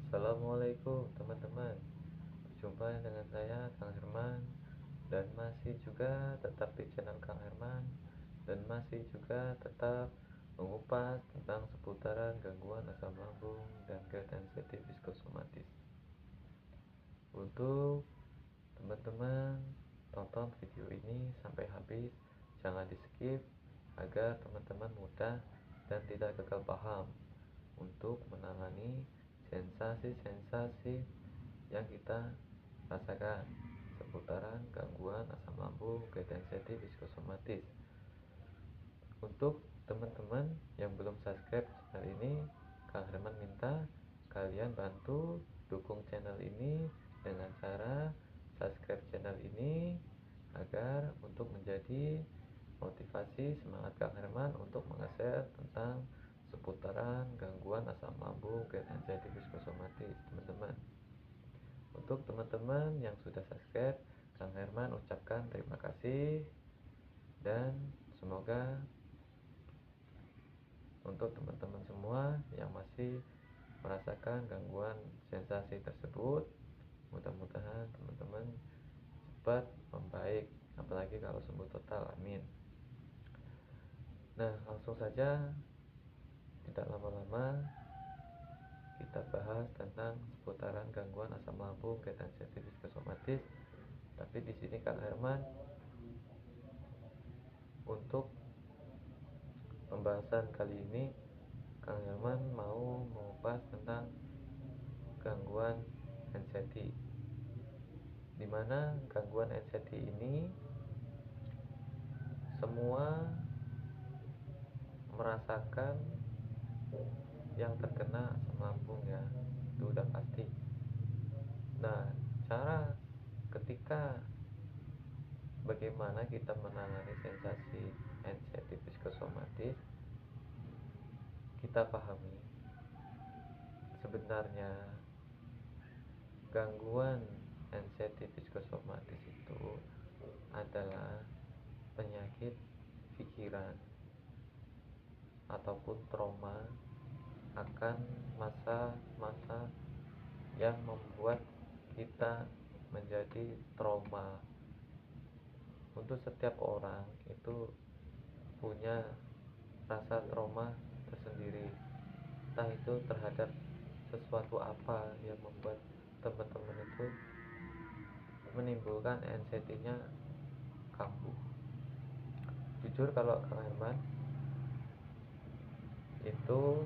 Assalamualaikum teman-teman. Berjumpa dengan saya Kang Herman, dan masih juga tetap di channel Kang Herman, dan masih juga tetap mengupas tentang seputaran gangguan asam lambung dan GERD sensitif psikosomatis. Untuk teman-teman, tonton video ini sampai habis, jangan di skip agar teman-teman mudah dan tidak gagal paham untuk menangani sensasi-sensasi yang kita rasakan seputaran gangguan asam lambung, GERD sensitif psikosomatis. Untuk teman-teman yang belum subscribe channel ini, Kang Herman minta kalian bantu dukung channel ini dengan cara subscribe channel ini agar untuk menjadi motivasi semangat Kang Herman untuk meng-share tentang seputaran gangguan asam lambung, GERD sensitif psikosomatis, teman-teman. Untuk teman-teman yang sudah subscribe, Kang Herman ucapkan terima kasih, dan semoga untuk teman-teman semua yang masih merasakan gangguan sensasi tersebut, mudah-mudahan teman-teman cepat membaik, apalagi kalau sembuh total, amin. Nah, langsung saja, tidak lama-lama, kita bahas tentang seputaran gangguan asam lambung, GERD sensitif psikosomatis. Tapi di sini Kang Herman untuk pembahasan kali ini, Kang Herman mau mengupas tentang gangguan anxiety, di mana gangguan anxiety ini semua merasakan yang terkena asam lambung, ya, itu udah pasti. Nah, cara ketika bagaimana kita menangani sensasi anxiety psikosomatis, kita pahami sebenarnya gangguan anxiety psikosomatis itu adalah penyakit pikiran ataupun trauma akan masa-masa yang membuat kita menjadi trauma. Untuk setiap orang itu punya rasa trauma tersendiri, entah itu terhadap sesuatu apa yang membuat teman-teman itu menimbulkan anxiety-nya kambuh. Jujur kalau Kang Herman itu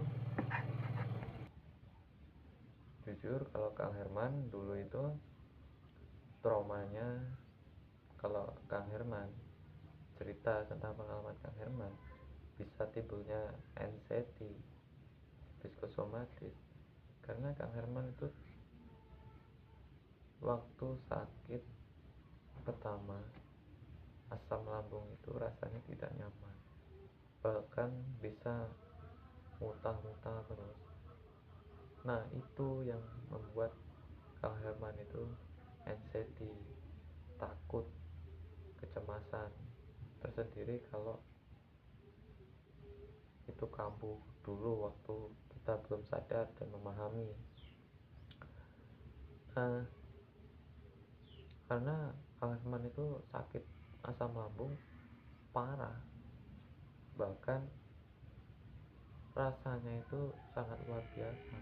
dulu itu traumanya, kalau Kang Herman cerita tentang pengalaman Kang Herman bisa timbulnya anxiety psikosomatis karena Kang Herman itu waktu sakit pertama asam lambung itu rasanya tidak nyaman, bahkan bisa muntah-muntah terus. Nah, itu yang membuat Kang Herman itu anxiety, takut, kecemasan tersendiri kalau itu kambuh dulu waktu kita belum sadar dan memahami. Nah, karena Kang Herman itu sakit asam lambung parah, bahkan rasanya itu sangat luar biasa,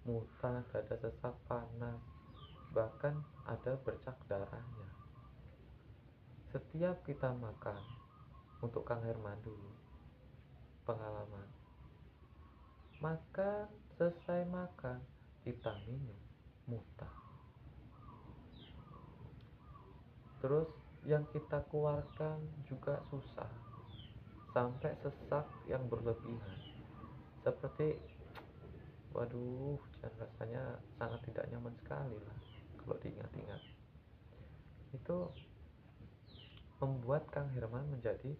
muntah, dada sesak, panas, bahkan ada bercak darahnya setiap kita makan. Untuk Kang Herman dulu pengalaman makan, selesai makan kita minum, muntah, terus yang kita keluarkan juga susah, sampai sesak yang berlebihan, seperti waduh, dan rasanya sangat tidak nyaman sekali lah kalau diingat-ingat. Itu membuat Kang Herman menjadi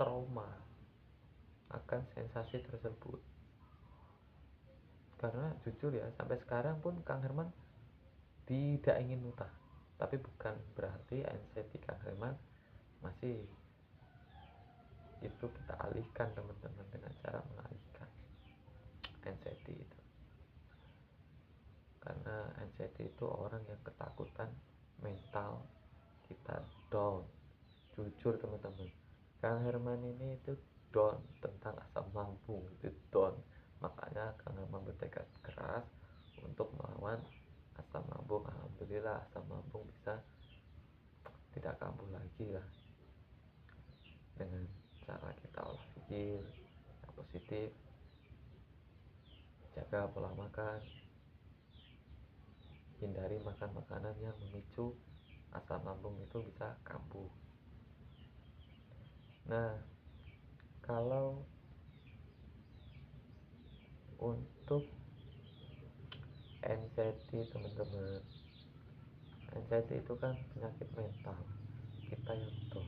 trauma akan sensasi tersebut. Karena jujur ya, sampai sekarang pun Kang Herman tidak ingin muntah, tapi bukan berarti anxiety Kang Herman masih, itu kita alihkan teman-teman dengan cara mengalihkan anxiety itu. anxiety itu orang yang ketakutan, mental kita down. Jujur teman-teman, Kang Herman ini itu down tentang asam lambung, itu down. Makanya Kang Herman bertekad keras untuk melawan asam lambung. Alhamdulillah asam lambung bisa tidak kambuh lagi lah, dengan cara kita olah pikir yang positif, jaga pola makan, hindari makan makanan yang memicu asam lambung itu bisa kambuh. Nah, kalau untuk anxiety teman-teman, anxiety itu kan penyakit mental kita yang down.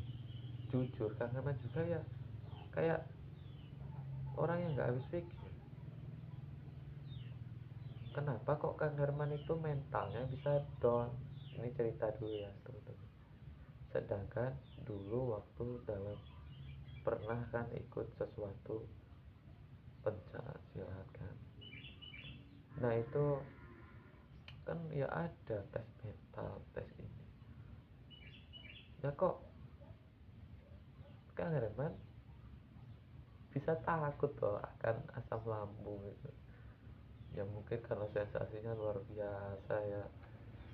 Jujur Kang Herman juga ya kayak orang yang nggak habis pikir, kenapa kok Kang Herman itu mentalnya bisa down. Ini cerita dulu ya teman-teman. Sedangkan dulu waktu dalam pernah kan ikut sesuatu pencak silat kan, nah itu kan ya ada tes mental, tes ini ya, kok Kang Herman bisa takut loh akan asam lambung itu. Ya mungkin karena sensasinya luar biasa ya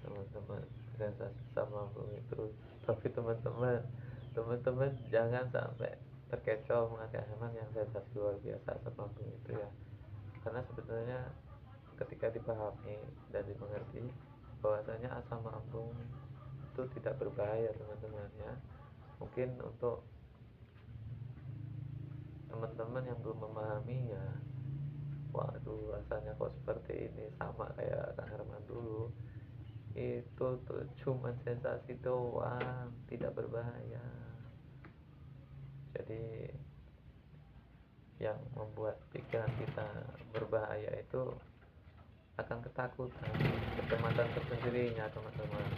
teman-teman, sensasi asam lambung itu. Tapi teman-teman jangan sampai terkecoh mengatakan emang yang sensasi luar biasa asam lambung itu ya, karena sebenarnya ketika dipahami dan dimengerti bahwasanya asam lambung itu tidak berbahaya teman-teman ya. Mungkin untuk teman-teman yang belum memahami ya, waduh rasanya kok seperti ini, sama kayak Kang Herman dulu, itu tuh cuman sensasi doang, tidak berbahaya. Jadi yang membuat pikiran kita berbahaya itu akan ketakutan, kecemasan tersendirinya teman-teman.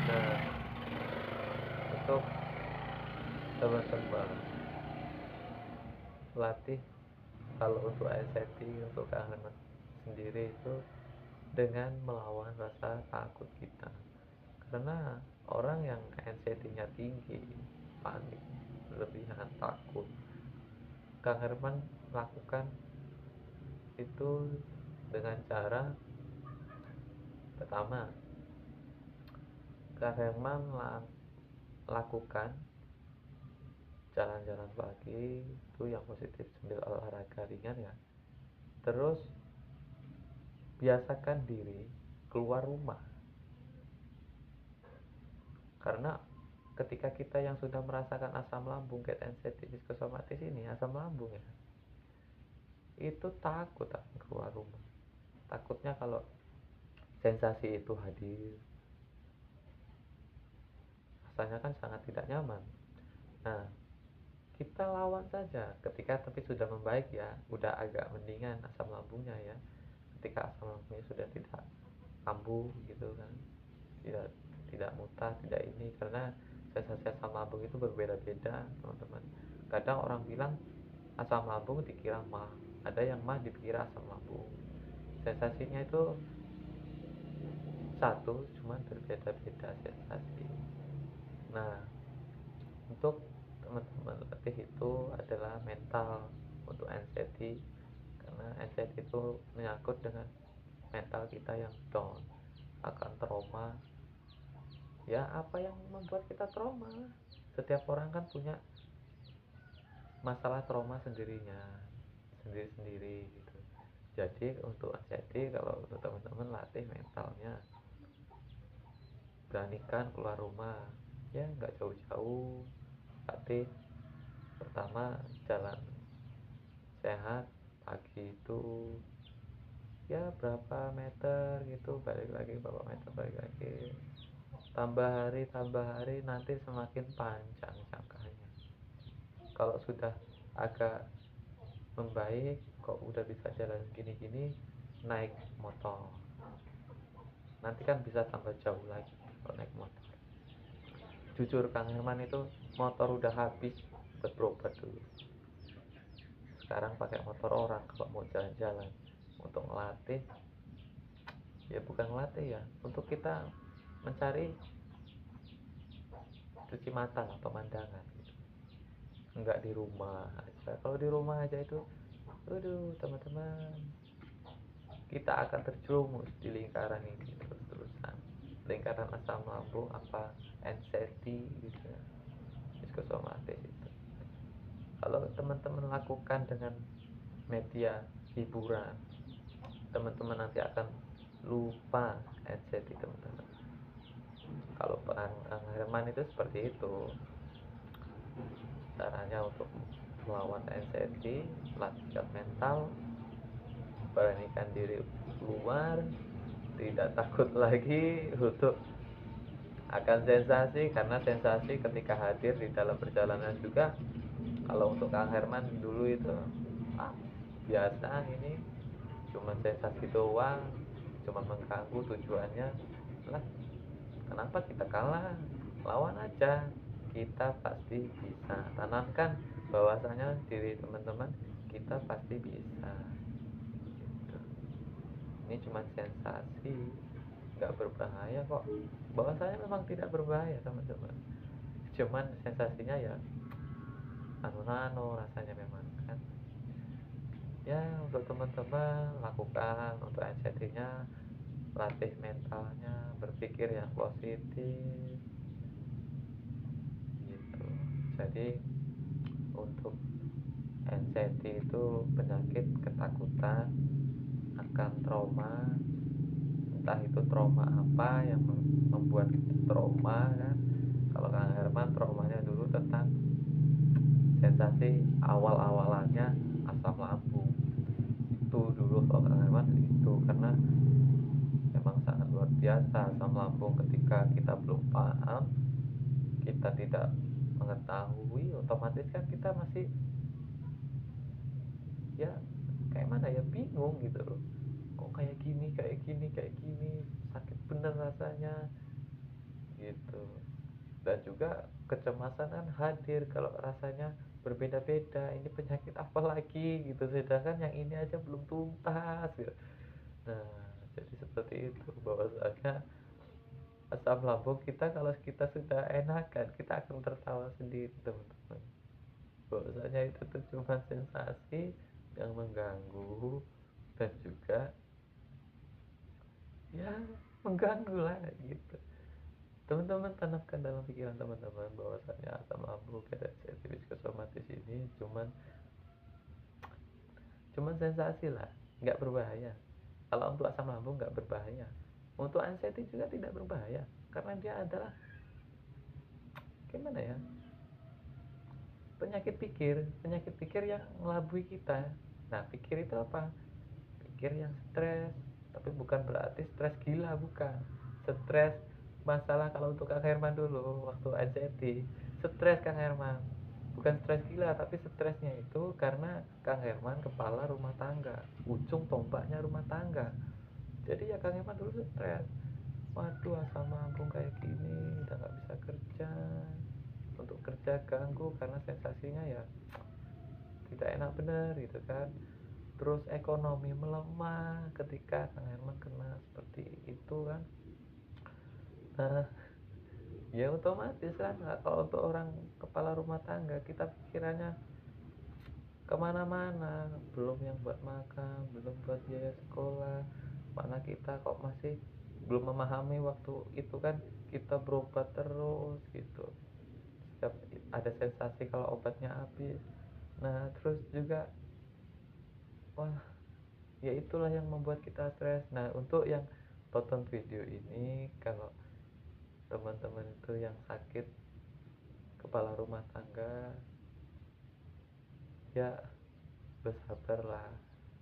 Nah, untuk teman-teman latih, kalau untuk anxiety untuk Kang Herman sendiri itu dengan melawan rasa takut kita. Karena orang yang anxiety-nya tinggi, panik, berlebihan, takut, Kang Herman lakukan itu dengan cara pertama, Kang Herman lakukan jalan-jalan pagi itu yang positif sambil olahraga ringan ya. Terus biasakan diri keluar rumah, karena ketika kita yang sudah merasakan asam lambung, get anxiety psikosomatis ini, asam lambung ya, itu takut akan keluar rumah. Takutnya kalau sensasi itu hadir, rasanya kan sangat tidak nyaman. Nah, kita lawan saja ketika tapi sudah membaik ya, udah agak mendingan asam lambungnya ya. Ketika asam lambungnya sudah tidak kambuh gitu kan, tidak tidak muntah, tidak ini, karena sensasi asam lambung itu berbeda-beda teman-teman. Kadang orang bilang asam lambung dikira mah, ada yang mah dikira asam lambung. Sensasinya itu satu, cuman berbeda-beda sensasi. Nah, untuk teman-teman latih itu adalah mental untuk anxiety, karena anxiety itu menyangkut dengan mental kita yang down, akan trauma. Ya apa yang membuat kita trauma, setiap orang kan punya masalah trauma sendiri-sendiri gitu. Jadi untuk anxiety, kalau untuk teman-teman latih mentalnya, beranikan keluar rumah ya, nggak jauh-jauh, latih pertama jalan sehat pagi itu ya berapa meter gitu, balik lagi berapa meter, balik lagi, tambah hari nanti semakin panjang jangkanya. Kalau sudah agak membaik, kok udah bisa jalan gini-gini, naik motor, nanti kan bisa tambah jauh lagi kalau naik motor. Jujur Kang Herman itu motor udah habis buat berobat dulu, sekarang pakai motor orang kalau mau jalan-jalan untuk ngelatih ya bukan melatih ya, untuk kita mencari cuci mata lah, pemandangan gitu. Enggak di rumah aja. Kalau di rumah aja itu, aduh teman-teman, kita akan terjerumus di lingkaran ini terus-terusan. Lingkaran asam lambung apa anxiety gitu ya, psikosomatis itu. Kalau teman-teman lakukan dengan media hiburan, teman-teman nanti akan lupa anxiety teman-teman. Kalau Bang Herman itu seperti itu caranya untuk melawan anxiety, latihan mental, beranikan diri keluar, tidak takut lagi untuk akan sensasi, karena sensasi ketika hadir di dalam perjalanan juga. Kalau untuk Kang Herman dulu itu biasa, ini cuma sensasi doang, cuma mengganggu tujuannya lah. Kenapa kita kalah? Lawan aja, kita pasti bisa. Tanamkan bahwasanya diri teman-teman, kita pasti bisa gitu. Ini cuma sensasi, nggak berbahaya kok. Bahwasanya memang tidak berbahaya teman-teman, cuman sensasinya ya anu rasanya memang kan. Ya untuk teman-teman lakukan untuk anxiety-nya, latih mentalnya, berpikir yang positif gitu. Jadi untuk anxiety itu penyakit ketakutan akan trauma, entah itu trauma apa yang membuat trauma kan. Kalau Kang Herman traumanya dulu tentang sensasi awal-awalannya asam lambung itu dulu. Kalau Kang Herman itu karena memang sangat luar biasa asam lambung. Ketika kita belum paham, kita tidak mengetahui, otomatis kan kita masih ya kayak mana ya, bingung gitu loh, kok kayak gini kayak gini kayak gini, sakit bener rasanya gitu. Dan juga kecemasan kan hadir kalau rasanya berbeda-beda, ini penyakit apa lagi gitu, sedangkan yang ini aja belum tuntas gitu. Nah jadi seperti itu bahwasanya asam lambung kita, kalau kita sudah enakan, kita akan tertawa sendiri teman-teman. Bahwasanya itu tuh cuma sensasi yang mengganggu, dan juga ya mengganggu lah gitu. Teman-teman tanamkan dalam pikiran teman-teman bahwasanya asam lambung dan sensitif psikosomatis ini cuman sensasi lah, nggak berbahaya. Kalau untuk asam lambung nggak berbahaya, untuk anxiety juga tidak berbahaya, karena dia adalah gimana ya, penyakit pikir yang melabui kita. Nah pikir itu apa? Pikir yang stres, tapi bukan berarti stres gila, bukan. Stres masalah. Kalau untuk Kang Herman dulu waktu anxiety, stres Kang Herman bukan stres gila, tapi stresnya itu karena Kang Herman kepala rumah tangga, ujung tombaknya rumah tangga. Jadi ya Kang Herman dulu stres, waduh asam lambung kayak gini, udah nggak bisa kerja, untuk kerja ganggu karena sensasinya ya tidak enak bener gitu kan. Terus ekonomi melemah ketika Kang Herman kena seperti itu kan. Nah ya otomatis kan, kalau untuk orang kepala rumah tangga, kita pikirannya kemana-mana, belum yang buat makan, belum buat biaya sekolah, mana kita kok masih belum memahami waktu itu kan, kita berobat terus gitu, setiap ada sensasi kalau obatnya habis. Nah terus juga wah, ya itulah yang membuat kita stres. Nah untuk yang tonton video ini, kalau teman-teman itu yang sakit kepala rumah tangga, ya bersabarlah,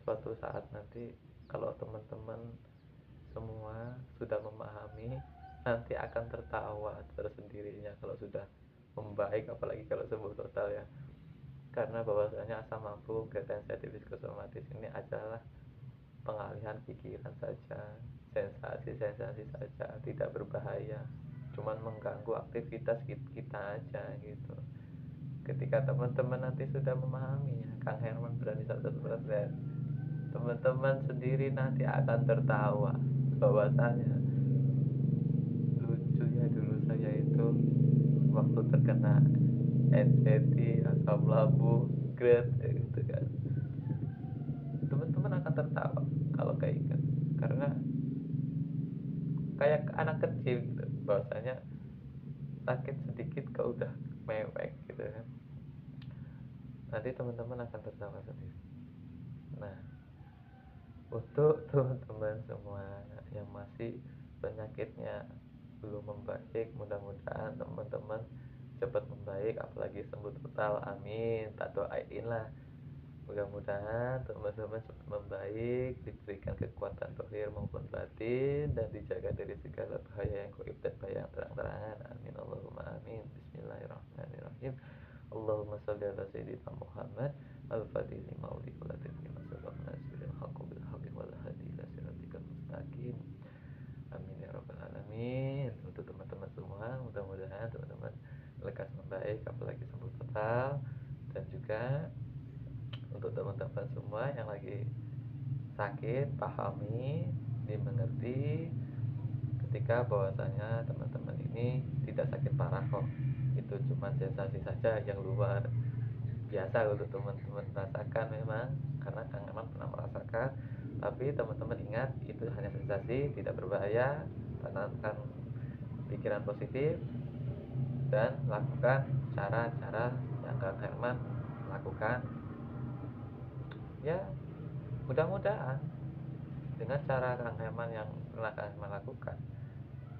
suatu saat nanti kalau teman-teman semua sudah memahami, nanti akan tertawa tersendirinya kalau sudah membaik, apalagi kalau sembuh total ya. Karena bahwasanya asam lambung dan sensitif psikosomatis ini adalah pengalihan pikiran saja, sensasi-sensasi saja, tidak berbahaya, cuman mengganggu aktivitas kita aja gitu. Ketika teman-teman nanti sudah memahaminya, Kang Herman berani 100%, teman-teman sendiri nanti akan tertawa. bahwasanya lucunya dulu saya itu waktu terkena anxiety, asam lambung, GERD gitu kan, teman-teman akan tertawa kalau keinget, karena kayak anak kecil gitu, bahwasanya sakit sedikit kau udah mewek gitu kan, nanti teman-teman akan tertawa sendiri. Nah, untuk teman-teman semua yang masih penyakitnya belum membaik, mudah-mudahan teman-teman cepat membaik, apalagi sembuh total, amin, tak doain lah. Mudah-mudahan teman-teman cepat membaik, diberikan kekuatan zahir maupun batin, dan dijaga dari segala bahaya yang gaib dan bahaya yang terang-terangan, amin Allahumma amin. Bismillahirrahmanirrahim. Allahumma sholli ala sayyidina Muhammad al-fatih lima ulik wal lima sabaq nasiril haqqi bil haqqi wal hadi ila siratikal mustaqim, amin ya rabbal alamin. Untuk teman-teman semua, mudah-mudahan teman-teman lekas membaik, apalagi sembuh total. Dan juga untuk teman-teman semua yang lagi sakit, pahami, dimengerti ketika bahwasanya teman-teman ini tidak sakit parah kok, itu cuma sensasi saja yang luar biasa untuk teman-teman rasakan memang, karena Kang Eman pernah merasakan. Tapi teman-teman ingat, itu hanya sensasi, tidak berbahaya. Tanamkan pikiran positif dan lakukan cara-cara yang Kang Herman lakukan. Ya, mudah-mudahan dengan cara Kang Herman yang pernah Kang Herman lakukan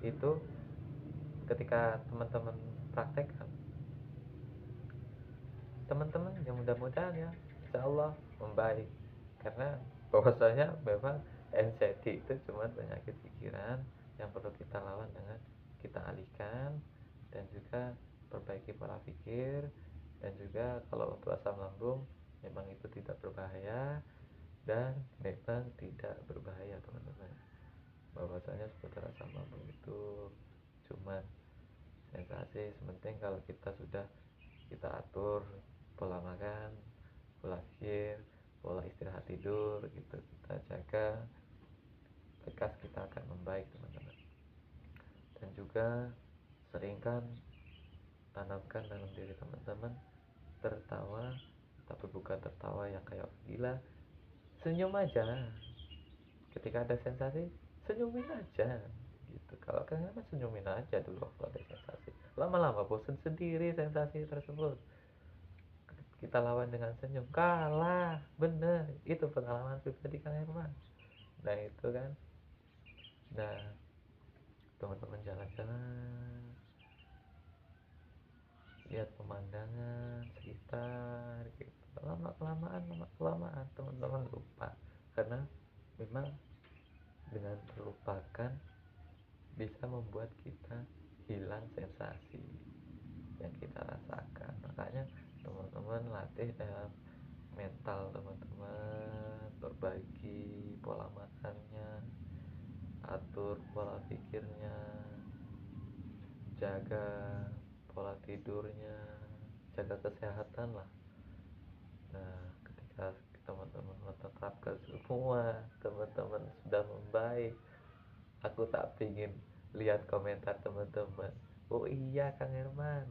itu, ketika teman-teman praktekkan, teman-teman yang mudah-mudahan ya insya Allah membaik. Karena bahwasanya memang anxiety itu cuma penyakit pikiran yang perlu kita lawan dengan kita alihkan, dan juga perbaiki pola pikir. Dan juga kalau untuk asam lambung, memang itu tidak berbahaya, dan memang tidak berbahaya teman-teman. Bahwasanya seputar asam lambung itu cuma sensasi, sementing kalau kita sudah kita atur pola makan, pola pikir, pola istirahat tidur gitu, kita jaga, lekas kita akan membaik teman-teman. Dan juga seringkan tanamkan dalam diri teman-teman tertawa, tapi bukan tertawa yang kayak gila. Senyum aja ketika ada sensasi, senyumin aja gitu. Kalau kangen mah senyumin aja dulu waktu ada sensasi, lama-lama bosan sendiri sensasi tersebut. Kita lawan dengan senyum, kalah, bener, itu pengalaman pribadi Kang Herman. Nah itu kan, nah teman-teman jalan-jalan, lihat pemandangan sekitar gitu, lama kelamaan teman-teman lupa, karena memang dengan terlupakan bisa membuat kita hilang sensasi yang kita rasakan. Makanya teman-teman latih dalam mental teman-teman, perbaiki pola makannya, atur pola pikirnya, jaga pola tidurnya, jaga kesehatan lah. Nah, ketika teman-teman menerapkan semua, teman-teman sudah membaik, aku tak ingin lihat komentar teman-teman, oh iya Kang Herman,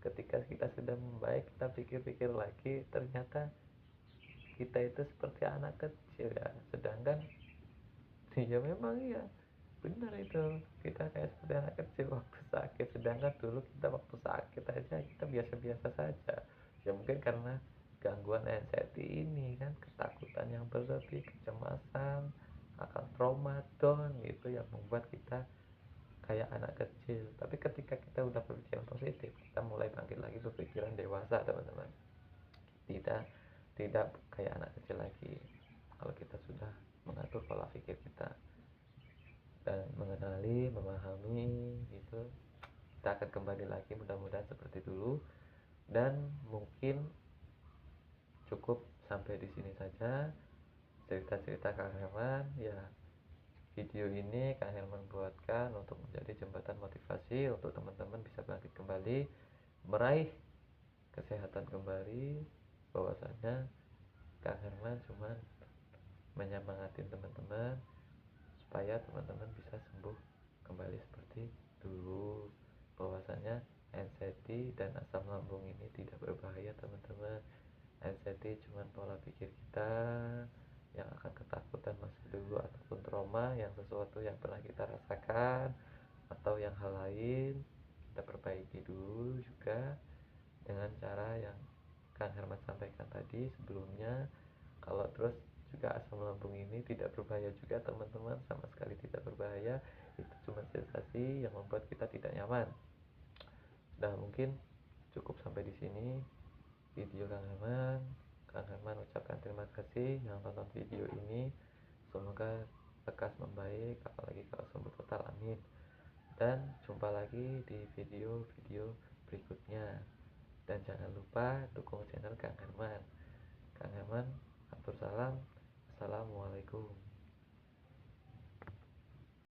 ketika kita sudah membaik, kita pikir-pikir lagi, ternyata kita itu seperti anak kecil ya. Sedangkan ya memang iya, benar itu, kita kayak seperti anak kecil waktu sakit. Sedangkan dulu kita waktu sakit aja kita biasa-biasa saja. Ya mungkin karena gangguan anxiety ini kan, ketakutan yang berlebih, kecemasan akan trauma down gitu, yang membuat kita kayak anak kecil. Tapi ketika kita udah berpikiran positif, kita mulai bangkit lagi berpikiran dewasa teman-teman. Tidak tidak kayak anak kecil lagi. Kalau kita sudah mengatur pola pikir kita dan mengenali, memahami gitu, kita akan kembali lagi mudah-mudahan seperti dulu. Dan mungkin cukup sampai di sini saja cerita-cerita Kang Herman ya. Video ini Kang Herman buatkan untuk menjadi jembatan motivasi untuk teman-teman bisa bangkit kembali, meraih kesehatan kembali. Bahwasanya Kang Herman cuma menyemangati teman-teman supaya teman-teman bisa sembuh kembali seperti dulu, bahwasanya anxiety dan asam lambung ini tidak berbahaya teman-teman. Anxiety cuma pola pikir kita yang akan ketakutan masa dulu ataupun trauma yang sesuatu yang pernah kita rasakan atau yang hal lain, kita perbaiki dulu juga dengan cara yang Kang Herman sampaikan tadi sebelumnya. Kalau terus juga asam lambung ini tidak berbahaya juga teman-teman, sama sekali tidak berbahaya, itu cuma sensasi yang membuat kita tidak nyaman. Nah, mungkin cukup sampai di sini video Kang Herman. Kang Herman ucapkan terima kasih yang tonton video ini. Semoga lekas membaik, apalagi kalau sembuh total, amin. Dan jumpa lagi di video-video berikutnya. Dan jangan lupa dukung channel Kang Herman. Kang Herman, atur salam. Assalamualaikum.